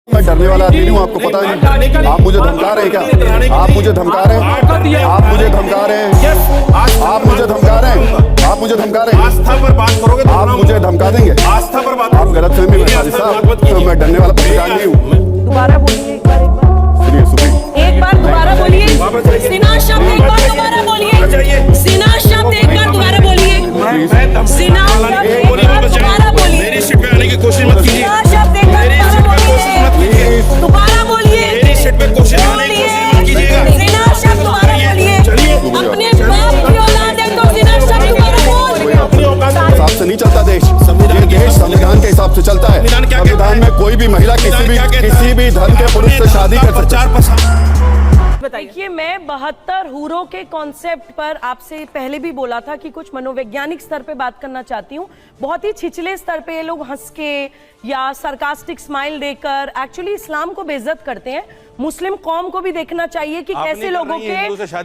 मैं डरने वाला आदमी हूँ, आपको पता है। आप मुझे धमका रहे हैं क्या? आप मुझे धमका रहे हैं? आप मुझे धमका रहे हैं? आप मुझे धमका रहे हैं? आप मुझे धमका रहे हैं? आस्था पर बात करोगे तो आप मुझे धमका देंगे? आस्था पर बात आप गलत फहमी में साजिद साहब, मैं डरने वाला पत्रकार नहीं हूँ। दोबारा बोलिए एक बार सुनिए एक बार दोबारा बोलिए। सिन्हा शब्द एक बार दोबारा बोलिए। सिन्हा शब्द एक बार दोबारा बोलिए। सिन्हा शब्द एक बार दोबारा बोलिए। मेरी सीट पे आने की कोशिश मत कीजिए। सिन्हा शब्द एक बार दोबारा बोलिए। मेरी सीट पे कोशिश आने की कोशिश मत कीजिएगा। सिन्हा शब्द दोबारा बोलिए। अपने बाप की औलाद है तो सिन्हा शब्द दोबारा बोल। हिसाब से नहीं चलता देश। ये देश संविधान के हिसाब से चलता है। संविधान में कोई भी महिला किसी भी धर्म के पुरुष से शादी कर सकती है। देखिए, मैं 72 हूरों के कॉन्सेप्ट पर आपसे पहले भी बोला था कि कुछ मनोवैज्ञानिक स्तर पे बात करना चाहती हूँ। बहुत ही छिछले स्तर पे ये लोग हंस के या सरकास्टिक स्माइल देकर एक्चुअली इस्लाम को बेइज्जत करते हैं। मुस्लिम कौम को भी देखना चाहिए कि कैसे लोगों के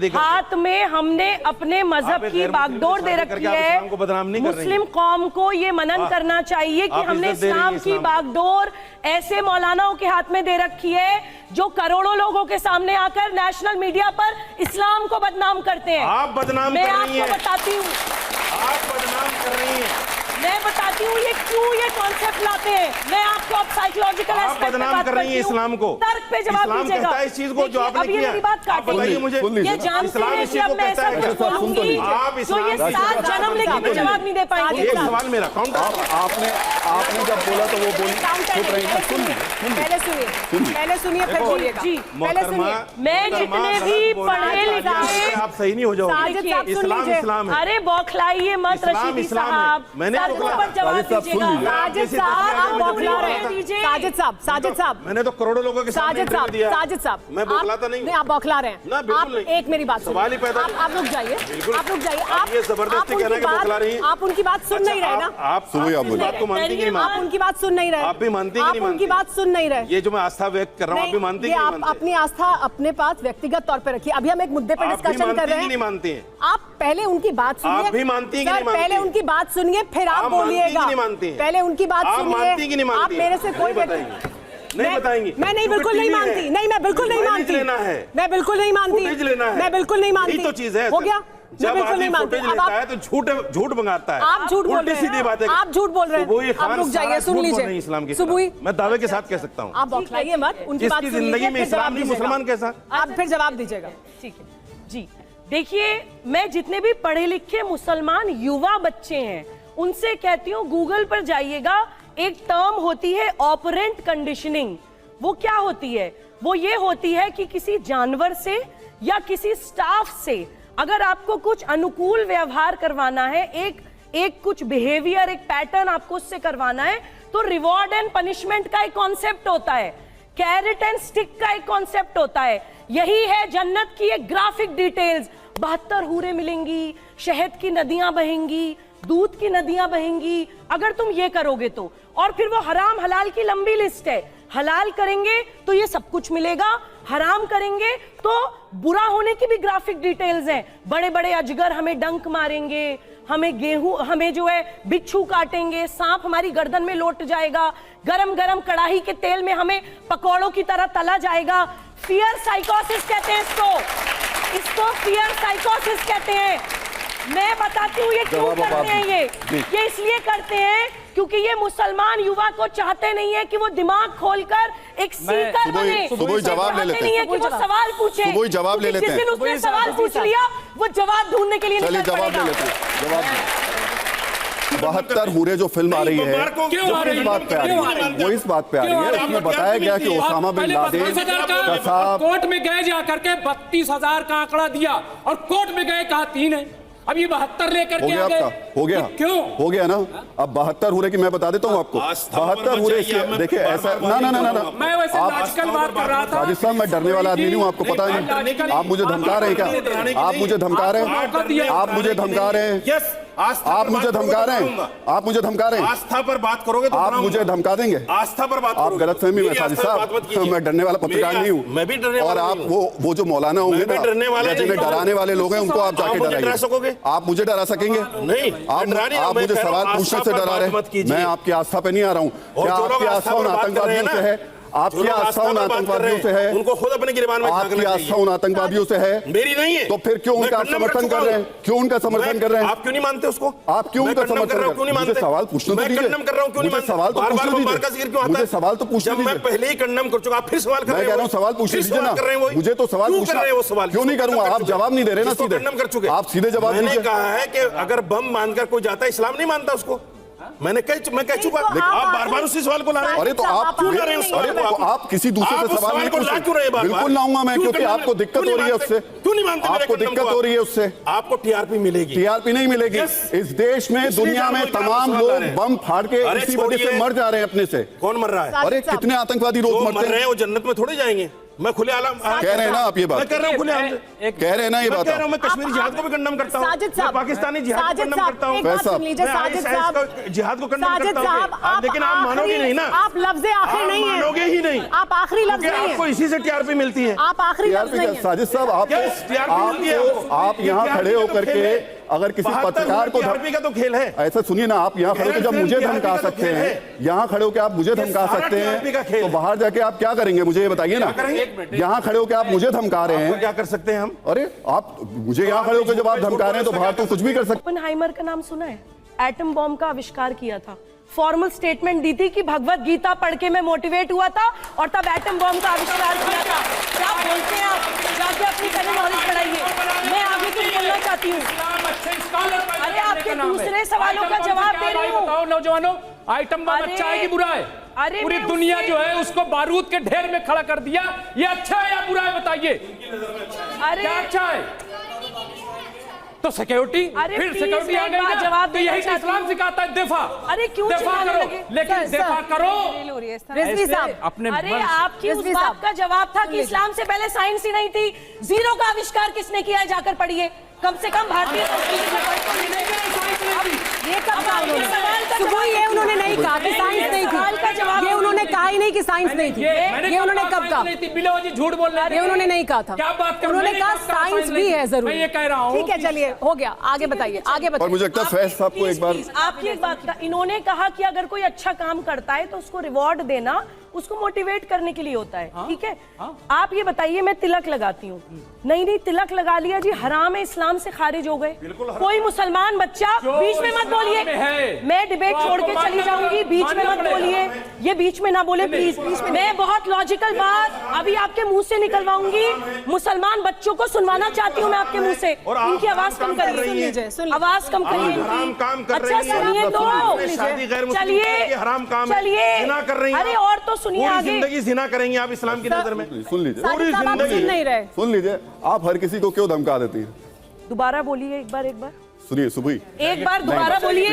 हाथ में हमने अपने मजहब की बागडोर दे रखी है। मुस्लिम कौम को ये मनन करना चाहिए कि हमने इस्लाम की बागडोर ऐसे मौलानाओं के हाथ में दे रखी है जो करोड़ों लोगों के सामने आकर नेशनल मीडिया पर इस्लाम को बदनाम करते हैं। आप बदनाम मैं कर रही हैं। आपको बताती हूँ, आप बदनाम कर रही हैं। मैं बताती हूँ ये क्यों ये कॉन्सेप्ट लाते हैं। मैं आपको अब साइकोलॉजिकल आप बदनाम कर रही हैं इस्लाम को। तर्क पे जवाब इस्लाम दीजिएगा। कहता है इस चीज को जो आपने अभी किया। मेरी बात आप बताइए मुझे। ये जानते हैं कि अब मैं ऐसा कुछ बोलूंगी जो ये 7 जन्म लेके भी जवाब नहीं दे पाएंगे। एक सवाल मेरा काउंटर। आपने जब बोला तो वो बोली चुप रही। पहले सुनिए फिर बोलिएगा। जी, पहले सुनिए। मैं जितने भी पढ़े लिखे, आप सही नहीं हो जाओगे। इस्लाम है। अरे बौखलाइए मत रशीदी साहब, सड़कों पर जवाब दीजिएगा। साजिद साहब आप बौखला रहे हैं। साजिद साहब मैंने तो करोड़ों लोगों के सामने इंटरव्यू दिया। साजिद साहब मैं बौखलाता नहीं। नहीं, आप बौखला रहे हैं। ना, बिल्कुल नहीं। एक मेरी बात सवाल ही पैदा नहीं। आप रुक जाइए। आप रुक जाइए। आप ये जबरदस्ती कहना कि बौखला रही हैं। आप उनकी बात सुन नहीं रहे ना। आप इस बात को मानती कि नहीं आप मानती? उनकी बात सुन नहीं रहे। आप भी मानती कि नहीं आप उनकी मानती? बात सुन नहीं रहे। ये जो मैं आस्था व्यक्त कर रहा हूँ, आप भी मानती कि ये नहीं आप मानती? अपनी आस्था अपने पास व्यक्तिगत तौर पे रखिए। अभी हम एक मुद्दे पे आप भी डिस्कशन कर रहे हैं। नहीं मानती हैं? आप पहले उनकी बात सुनिए। आप भी मानती हैं कि नहीं मानती? पहले उनकी बात सुनिए फिर आप बोलिएगा। पहले उनकी बात आप सुनिए। मानती कि नहीं मानती? आप मेरे से कोई नहीं बताएंगी। मैं नहीं, बिल्कुल नहीं मानती। नहीं, मैं बिल्कुल नहीं मानती। लेना है। मैं बिल्कुल नहीं मानती। फुटेज लेना है। मैं बिल्कुल नहीं मानती। यही तो चीज है। हो गया। जब बिल्कुल नहीं मानती। फुटेज लेता है तो झूठ मंगाता है। आप झूठ बोल रहे हैं। सीधी बात है। आप झूठ बोल रहे हैं। आप रुक जाइए, सुन लीजिए। इस्लाम की सुबुई, मैं दावे के साथ कह सकता हूँ। आप बौखलाइए मत। उनकी बात जिसकी सुन लीजिए, जिंदगी में फिर इस्लाम जवाब नहीं, दीजिएगा। मुसलमान कैसा? आप फिर जवाब दीजिएगा। ठीक है जी। देखिए, मैं जितने भी पढ़े लिखे मुसलमान युवा बच्चे हैं उनसे कहती हूँ, गूगल पर जाइएगा। एक टर्म होती है ऑपरेंट कंडीशनिंग। वो क्या होती है? वो ये होती है कि किसी जानवर से या किसी स्टाफ से अगर आपको कुछ अनुकूल व्यवहार करवाना है, एक कुछ बिहेवियर, एक पैटर्न आपको उससे करवाना है, तो रिवॉर्ड एंड पनिशमेंट का एक कॉन्सेप्ट होता है, कैरेट एंड स्टिक का एक कॉन्सेप्ट होता है। यही है जन्नत की एक ग्राफिक डिटेल्स। 72 हूरें मिलेंगी, शहद की नदियां बहेंगी, दूध की नदियां बहेंगी अगर तुम ये करोगे तो। और फिर वो हराम हलाल की लंबी लिस्ट है। हलाल करेंगे तो ये सब कुछ मिलेगा, हराम करेंगे तो बुरा होने की भी ग्राफिक डिटेल्स हैं। बड़े बड़े अजगर हमें डंक मारेंगे, हमें जो है बिच्छू काटेंगे, सांप हमारी गर्दन में लौट जाएगा, गरम गरम कढ़ाई के तेल में हमें पकौड़ों की तरह तला जाएगा। फियर साइकोसिस कहते हैं इसको फियर साइकोसिस कहते हैं। मैं बताती हूँ ये क्यों करते हैं। ये इसलिए करते हैं क्योंकि ये मुसलमान युवा को चाहते नहीं है कि वो दिमाग खोलकर एक सीकर बने। सुबुई जवाब ले लेते हैं। कि वो सवाल पूछे। सुबुई जवाब ले लेते हैं। जिस दिन उसने सवाल पूछ लिया वो जवाब ढूंढने के लिए चलिए जवाब ले लेते हैं। जवाब 72 हूरें जो फिल्म आ रही है वो इस बात पे आ रही है। वो इस बात पे आ रही है। उसमें बताया गया कि ओसामा बिन लादेन का साहब कोर्ट में गए जा करके 32,000 का आंकड़ा दिया और कोर्ट में गए कहा 3 है। अब ये 72 लेकर के आ गए। हो गया क्यों हो गया ना। अब 72 हूरें की मैं बता देता हूँ आपको। 72 हूरें देखिए ऐसा ना मैं वैसे आजकल बात कर रहा था। राजेश साहब, मैं डरने वाला आदमी नहीं हूँ, आपको पता है। आप मुझे धमका रहे हैं क्या? आप मुझे धमका रहे हैं? आप मुझे धमका रहे हैं? आप मुझे धमका रहे हैं? आप मुझे धमका रहे हैं? आस्था पर बात करोगे तो आप मुझे धमका देंगे? आस्था पर बात आप गलत फहमी में साजिद साहब, मैं डरने वाला पत्रकार नहीं हूँ। मैं भी डरने वाला। और आप वो जो मौलाना होंगे ना, जिन्हें डराने वाले लोग हैं, उनको आप जाके डराइए। आप मुझे डरा सकेंगे? नहीं, आप मुझे सवाल पूछने से डरा रहे हैं। मैं आपकी आस्था पे नहीं आ रहा हूँ। क्या आपकी आस्था उन आतंकवादियों से है? आपकी आस्था उन आतंकवादियों से है, उनको खुद अपने गिरबान में आपकी आस्था उन आतंकवादियों से है, मेरी नहीं है। तो फिर क्यों उनका आप समर्थन कर रहे हैं? क्यों उनका समर्थन कर रहे हैं? आप क्यों नहीं मानते उसको? आप क्यों उनका समर्थन कर रहे हैं? मुझे सवाल पूछने तो दीजिए। मैं कर रहा हूं, क्यों नहीं मुझे सवाल तो पूछने दीजिए। का जिक्र क्यों आता है? मुझे सवाल तो पूछने जब मैं दीजिए। पहले ही कंडम कर चुका, आप फिर सवाल कर रहे मैं कह रहा हूं सवाल पूछ लीजिए ना, मुझे तो सवाल पूछना, क्यों नहीं करूंगा? आप जवाब नहीं दे रहे ना सीधे, कर चुके। आप सीधे जवाब मैंने दीजिए। कहा है कि अगर बम मानकर कोई जाता है, इस्लाम नहीं मानता उसको। मैं कह चुका। आप बार-बार उसी सवाल को ला रहे हैं। अरे तो आप क्यों ला रहे हैं? अरे तो आप किसी दूसरे से सवाल नहीं पूछ रहे। बिल्कुल लाऊंगा मैं, क्योंकि आपको दिक्कत हो रही है उससे। क्यों नहीं मानते? आपको दिक्कत हो रही है उससे। आपको टीआरपी मिलेगी। टीआरपी नहीं मिलेगी। इस देश में, दुनिया में तमाम लोग बम फाड़ के इसी वजह से मर जा रहे हैं अपने से। कौन मर रहा है? अरे कितने आतंकवादी रोज मरते हैं। वो जन्नत में थोड़े जाएंगे। मैं खुले आलम कह रहे हैं ना आप ये बात, मैं कर रहा हूं खुले आलम कह रहे हैं ना ये बात। कह रहा हूं मैं कश्मीरी जिहाद को भी कंडम करता हूं, साजिद साहब, पाकिस्तानी जिहाद को कंडम करता हूं, एक बात सुन लीजिए साजिद साहब, जिहाद को कंडम साजिद करता साहब, हूं। लेकिन आप मानोगे नहीं ना, आप लफ्ज़ आखिर नहीं है, मानोगे ही नहीं, आप आखिरी लफ्ज़ नहीं है, आपको इसी से टीआरपी मिलती है। आप आखिरी लफ्ज़ नहीं है। साजिद साहब आप यहाँ खड़े होकर के अगर किसी पत्रकार को टीआरपी का तो खेल है। ऐसा सुनिए ना, आप यहाँ खड़े होकर जब मुझे धमका सकते हैं, यहाँ खड़े होकर आप मुझे धमका सकते हैं, तो बाहर जाके आप क्या करेंगे मुझे ये बताइए ना। यहाँ खड़े होकर आप मुझे धमका रहे हैं, क्या कर सकते हैं हम? अरे आप मुझे यहाँ खड़े होकर जब आप धमका रहे हैं तो बाहर तो कुछ भी कर सकते। ओपेनहाइमर का नाम सुना है? एटम बॉम्ब का आविष्कार किया था, फॉर्मल स्टेटमेंट दी थी कि भगवत गीता पढ़ के मैं मोटिवेट हुआ था और तब एटम बॉम्ब का आविष्कार किया था। क्या बोलते हैं आप? जाके अपनी पहले नॉलेज बढ़ाइए। मैं आगे कुछ बोलना चाहती हूँ। अरे आपके दूसरे सवालों का जवाब दे रही हूँ। बताओ नौजवानों, आइटम बम अच्छा है कि बुरा है? अरे पूरी दुनिया जो है उसको बारूद के ढेर में खड़ा कर दिया, ये अच्छा है या बुरा है बताइए? अरे क्या अच्छा है? तो सिक्योरिटी, फिर सिक्योरिटी आ गई ना, जवाब तो यही तो इस्लाम सिखाता है दिफा। अरे क्यों दिफा करो, लेकिन दिफा करो रिजवी साहब, अपने। अरे आपकी उस बात का जवाब था कि इस्लाम से पहले साइंस ही नहीं थी। जीरो का आविष्कार किसने किया है जाकर पढ़िए, कम से कम भारतीय संस्कृति में ये कब कहा उन्होंने? सुबह ये उन्होंने नहीं कहा कि साइंस नहीं थी, ये उन्होंने कहा ही नहीं कि साइंस नहीं थी। ये उन्होंने कब कहा? बिलोजी झूठ बोल रहे हैं। ये उन्होंने नहीं कहा था। क्या बात कर रहे हैं? उन्होंने कहा साइंस भी है जरूर। मैं ये कह रहा हूँ। ठीक है चलिए, हो गया, आगे बताइए, आगे और बताइए। मुझे लगता है फैज साहब को एक बार आपकी एक बात का, इन्होंने कहा कि अगर कोई अच्छा काम करता है तो उसको रिवॉर्ड देना उसको मोटिवेट करने के लिए होता है। ठीक है, आप ये बताइए, मैं तिलक लगाती हूँ, नहीं तिलक लगा लिया जी, हराम है, इस्लाम से खारिज हो गए। कोई मुसलमान बच्चा, बीच में मत बोलिए, मैं डिबेट छोड़ के चली जाऊंगी, बीच में मत बोलिए, ये बीच में ना बोले प्लीज। मैं बहुत लॉजिकल बात अभी आपके मुंह से निकलवाऊंगी, मुसलमान बच्चों को सुनवाना चाहती हूँ मैं आपके मुंह से। इनकी आवाज कम करिए, आवाज कम करिए इनकी। अच्छा सुनिए तो, चलिए, अरे और तो सुनिए आगे। जिंदगी जिना करेंगे आप इस्लाम की नजर में? सुन लीजिए, पूरी जिंदगी नहीं रहे। सुन लीजिए, आप हर किसी को क्यों धमका देती हैं? दोबारा बोलिए एक बार सुनिए सुबह एक बार दोबारा बोलिए,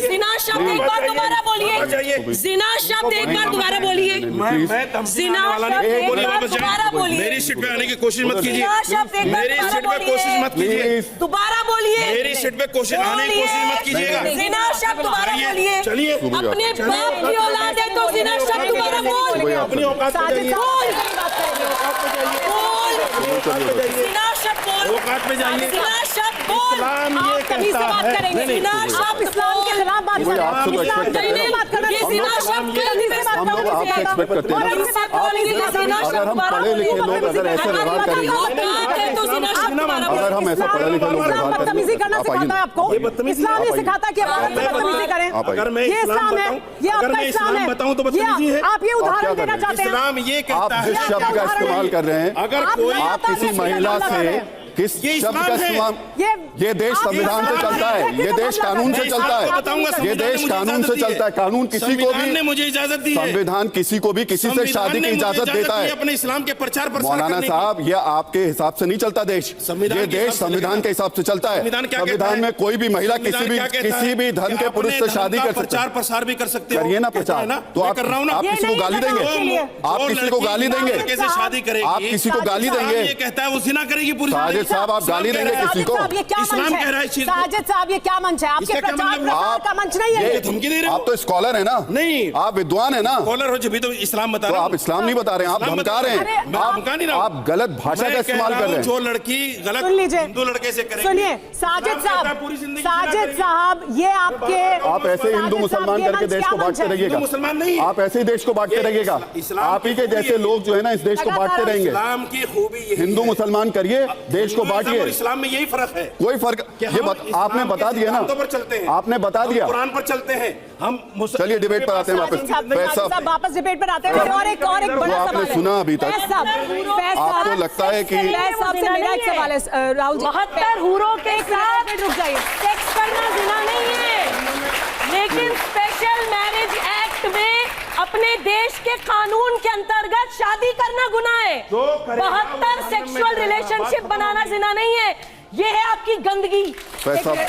जिना शब्द एक बार दोबारा बोलिए, जिना शब्द एक बार दोबारा बोलिए, जिना शब्द एक बार दोबारा बोलिए, मेरी सीट पे आने की कोशिश मत कीजिए, जिना शब्द एक बार मेरी सीट पे कोशिश मत कीजिए, दोबारा बोलिए, मेरी सीट पे कोशिश आने की कोशिश मत कीजिएगा। जिना शब्द दोबारा बोलिए, चलिए, अपने बाप की औलाद है तो जिना शब्द दोबारा बोल, अपनी औकात पे जाइए, जिना शब्द बोल, औकात पे जाइए। जिना शब्द बोल। इस्लाम ये कभी से बात करेंगे, जिना आप इस्लाम के खिलाफ बात कर रहे हैं, आपसे तो इस्लाम expect के करते हैं। लिए बात कर रहे हैं, ये जिना शब्द कभी से बात हम लोग आपसे एक्सपेक्ट करते हैं ना, अगर हम पढ़े लिखे लोग अगर ऐसे व्यवहार करेंगे, अगर हम ऐसा पढ़े लिखे लोग व्यवहार बदतमीजी करना करेंगे, सिखाता है आपको? इस्लाम नहीं सिखाता कि आप बदतमीजी करें? अगर मैं ये इस्लाम है, ये आपका इस्लाम है, बताऊं तो बदतमीजी है। आप ये उदाहरण देना चाहते हैं? इस्लाम ये आप कहता है, जिस शब्द का इस्तेमाल कर रहे हैं, अगर कोई आप किसी महिला से किस शब्द का इस्तेमाल, ये देश संविधान से चलता है, ये देश कानून से चलता है, ये देश कानून से चलता है, कानून किसी को भी, मुझे इजाजत दी है, संविधान किसी को भी किसी से शादी की इजाजत देता है। अपने इस्लाम के प्रचार प्रसार मौलाना करने की। साहब, ये आपके हिसाब से नहीं चलता देश, ये देश संविधान के हिसाब से चलता है। संविधान में कोई भी महिला किसी भी धर्म के पुरुष से शादी कर सकती है। प्रचार प्रसार भी कर सकते हो, करिए ना प्रचार, तो आप किसी को गाली देंगे? आप किसी को गाली देंगे? कैसे शादी करेगी? आप किसी को गाली देंगे? ये कहता है वो जिना करेगी पूरी साजिद साहब, आप गाली देंगे किसी को? साहब, ये क्या इस्लाम मंच कह रहा है है? इस चीज को। साजिद साहब, ये क्या मंच है? आपके इसका क्या प्रचार मतलब? प्रसार का मंच नहीं है ये ये। धमकी दे रहे हो? आप तो स्कॉलर है ना? नहीं। आप विद्वान है ना? कॉलर हो जब तो इस्लाम बता तो रहा आप हूं। इस्लाम नहीं बता रहे हैं, आप इस्लाम धमका रहे बता हैं, मैं धमका नहीं रहा हूं। आप गलत भाषा मैं का कह इस्तेमाल रहा कर हूं, रहे हैं। जो लड़की गलत सुन लीजिए, हिंदू लड़के से करेगी, सुनिए साजिद इस्लाम कहता है साहब, पूरी जिंदगी साजिद जिना साहब, ये आपके आप ऐसे ही हिंदू मुसलमान ये करके मंच देश क्या को मंच बांटते है? रहिएगा। हिंदू मुसलमान नहीं है। आप ऐसे ही देश को बांटते ये रहिएगा। इस्लाम आप ही की के खूबी जैसे है। लोग जो है ना इस देश को बांटते रहेंगे। इस्लाम की खूबी यही हिंदू है। मुसलमान करिए, देश को हिंदुइज्म बांटिए, और इस्लाम में यही फर्क है। कोई फर्क कि ये हम आपने इस्लाम बता के दिया ना, सिद्धांतों पर चलते हैं। आपने बता हम दिया। कुरान पर चलते हैं हम। चलिए डिबेट पर आते हैं वापस। साजिद साहब, फैज साजिद साहब साहब, वापस डिबेट पर आते हैं। और एक बड़ा जो सवाल आपने है। सुना अभी तक, फैज साहब, फैज आपको साहब, लगता है कि फैज साहब से मेरा एक सवाल है राहुल जी। 72 हूरों के साथ रुक जाइए। सेक्स करना जिना नहीं है, लेकिन स्पेशल मैरिज एक्ट में अपने देश के कानून के अंतर्गत शादी करना गुनाह है। 72 सेक्सुअल रिलेशनशिप बनाना जिना नहीं है। ये है आपकी गंदगी। फैज साहब